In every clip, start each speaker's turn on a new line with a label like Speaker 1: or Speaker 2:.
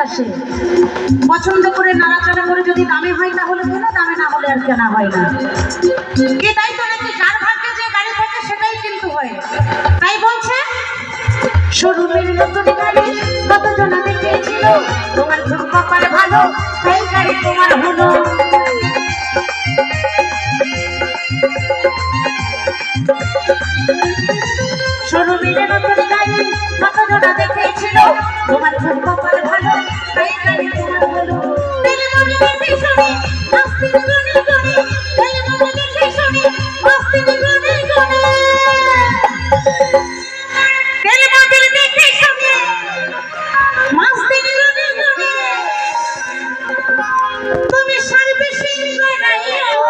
Speaker 1: আসে পছন্দ করে নাড়াচাড়া করে যদি দামে হয় তাহলে কেনা, দামে না হলে আর কেনা হয় না। এটাই তো নাকি যার ভাগ্যে যে গাড়ি থাকে সেটাই কিন্তু হয়। তাই বলছে শোরুমের নতুন গাড়ি কতজনা দেখেছিল, তোমার খুব কপাল ভালো তাই গাড়ি তোমার হলো। শোরুমের নতুন গাড়ি কতজনা দেখেছিল, তোমার খুব কপাল ভালো তাই গাড়ি তোমার হলো। তেলে মনে দেখে শুনে আস্তে গুনে গুনে, তেলে মনে দেখে শুনে আস্তে গুনে গুনে, তেলে মনে দেখে শুনে আস্তে গুনে গুনে, তুমি সার্ভিসিং করাইও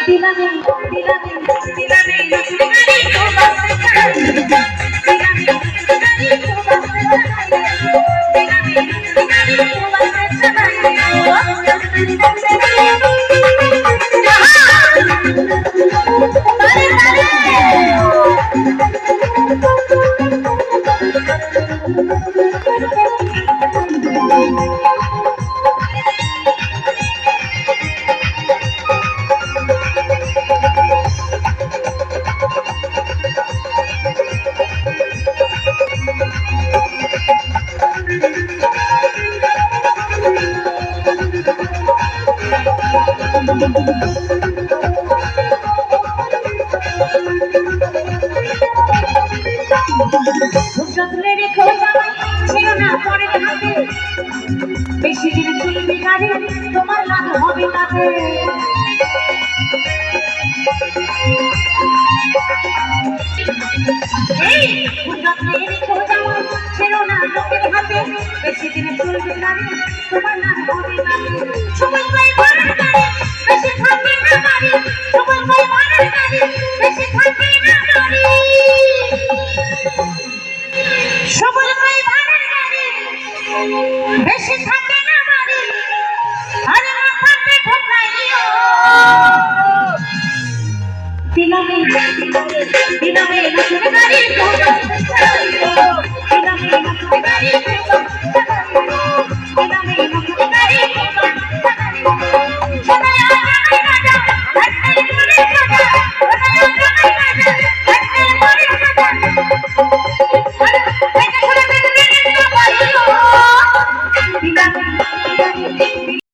Speaker 1: দিলামে দিলামে দিলামে নতুন গাড়ি তোমার দিলামে নতুন গাড়ি তোমার দিলামে নতুন গাড়ি যত্নে রেখো জামাই ছিল না পরে হাতে, বেশি দিন চলবে গাড়ি তোমার লাভ হবে তাতে। যত্নে রেখো জামাই ছিল না লোকের হাতে, বেশি দিন চলবে গাড়ি তোমার লাভ হবে তাতে। সময় পাই ভাড়ার গাড়ি বেশি থাকে না বাড়ি, সময় পাই ভাড়ার গাড়ি বেশি থাকে না বাড়ি, সময় পাই ভাড়ার গাড়ি বেশি থাকে না বাড়ি, আরে মাথাতে ঠোকাইও দিলামে দিলামে নতুন গাড়ি তোমার দিলামে নতুন গাড়ি দিলামে নতুন গাড়ি সোনায় আগাই রাজা আজকাল করে রাজা, সোনায় আগাই রাজা আজকাল করে রাজা।